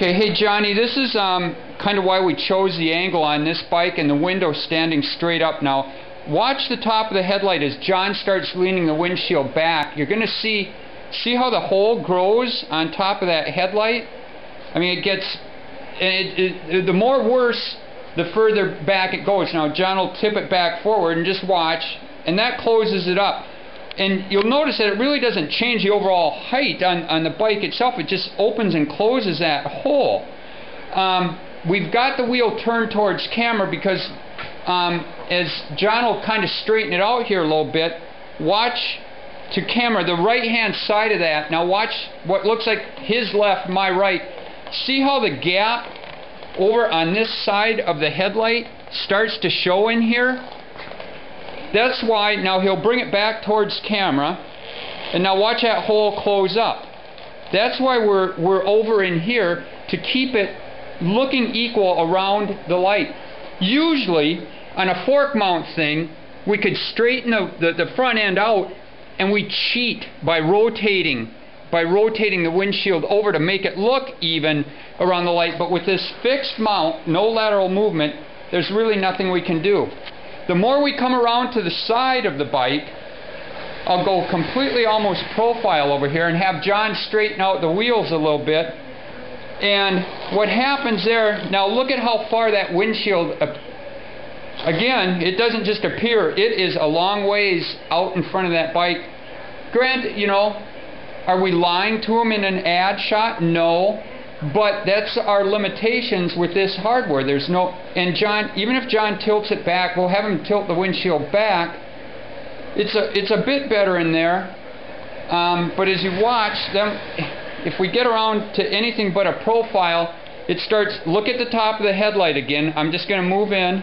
Okay, hey Johnny, this is kind of why we chose the angle on this bike and the window standing straight up. Now, watch the top of the headlight as John starts leaning the windshield back. You're going to see how the hole grows on top of that headlight? I mean, it gets, the more worse, the further back it goes. Now, John will tip it back forward and just watch, and that closes it up. And you'll notice that it really doesn't change the overall height on the bike itself. It just opens and closes that hole. We've got the wheel turned towards camera because as John will kind of straighten it out here a little bit, watch to camera, the right hand side of that. Now watch what looks like his left, my right. See how the gap over on this side of the headlight starts to show in here? That's why, now he'll bring it back towards camera, and now watch that hole close up. That's why we're over in here, to keep it looking equal around the light. Usually, on a fork mount thing, we could straighten the front end out, and we cheat by rotating the windshield over to make it look even around the light. But with this fixed mount, no lateral movement, there's really nothing we can do. The more we come around to the side of the bike, I'll go completely almost profile over here and have John straighten out the wheels a little bit. And what happens there, now look at how far that windshield, again, it doesn't just appear, it is a long ways out in front of that bike. Granted, you know, are we lying to him in an ad shot? No. But that's our limitations with this hardware. There's no, and John, even if John tilts it back, we'll have him tilt the windshield back. It's a bit better in there. But as you watch them, if we get around to anything but a profile, it starts, look at the top of the headlight again. I'm just going to move in.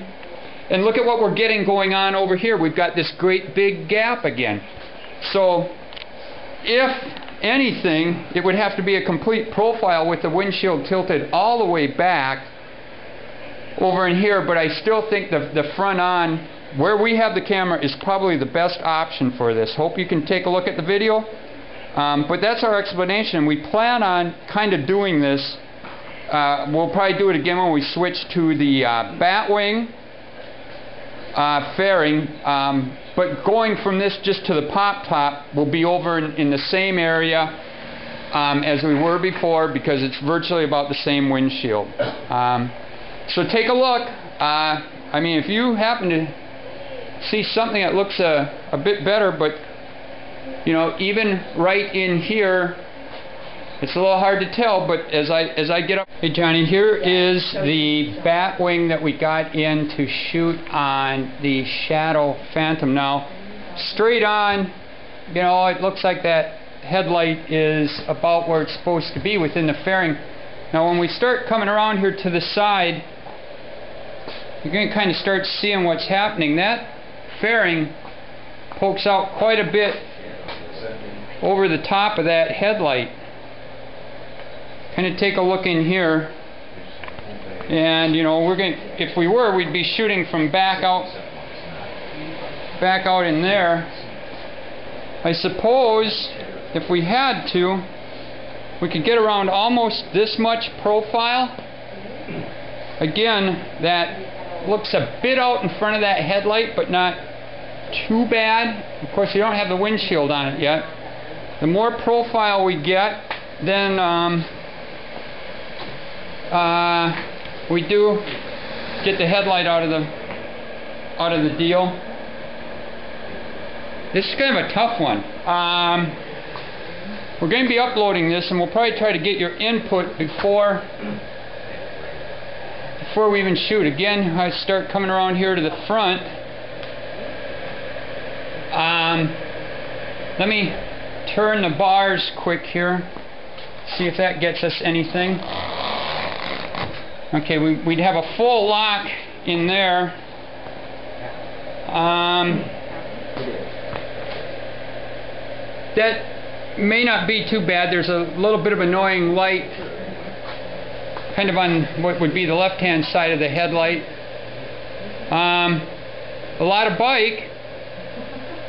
And look at what we're getting going on over here. We've got this great big gap again. So, if anything, it would have to be a complete profile with the windshield tilted all the way back over in here, but I still think the front on, where we have the camera, is probably the best option for this. Hope you can take a look at the video. But that's our explanation. We plan on kind of doing this. We'll probably do it again when we switch to the batwing fairing. But going from this just to the pop top, we'll be over in the same area as we were before, because it's virtually about the same windshield. So take a look. I mean, if you happen to see something that looks a bit better, but you know, even right in here, it's a little hard to tell, but as I get up... Hey Johnny, here is the bat wing that we got in to shoot on the Shadow Phantom. Now, straight on, you know, it looks like that headlight is about where it's supposed to be within the fairing. Now when we start coming around here to the side, you're going to kind of start seeing what's happening. That fairing pokes out quite a bit over the top of that headlight. Kind of take a look in here, and you know, we're going, if we were, we'd be shooting from back out in there. I suppose if we had to, we could get around almost this much profile. Again, that looks a bit out in front of that headlight, but not too bad. Of course, you don't have the windshield on it yet. The more profile we get, then we do get the headlight out of the deal. This is kind of a tough one. We're going to be uploading this, and we'll probably try to get your input before we even shoot. Again, I start coming around here to the front. Let me turn the bars quick here, see if that gets us anything. Okay, we'd have a full lock in there. That may not be too bad. There's a little bit of annoying light kind of on what would be the left-hand side of the headlight. A lot of bike.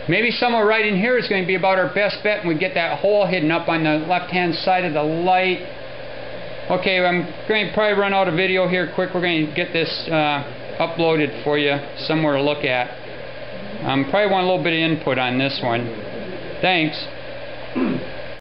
Maybe somewhere right in here is going to be about our best bet, and we get that hole hidden up on the left-hand side of the light. Okay, I'm going to probably run out of video here quick. We're going to get this uploaded for you, somewhere to look at. Probably want a little bit of input on this one. Thanks.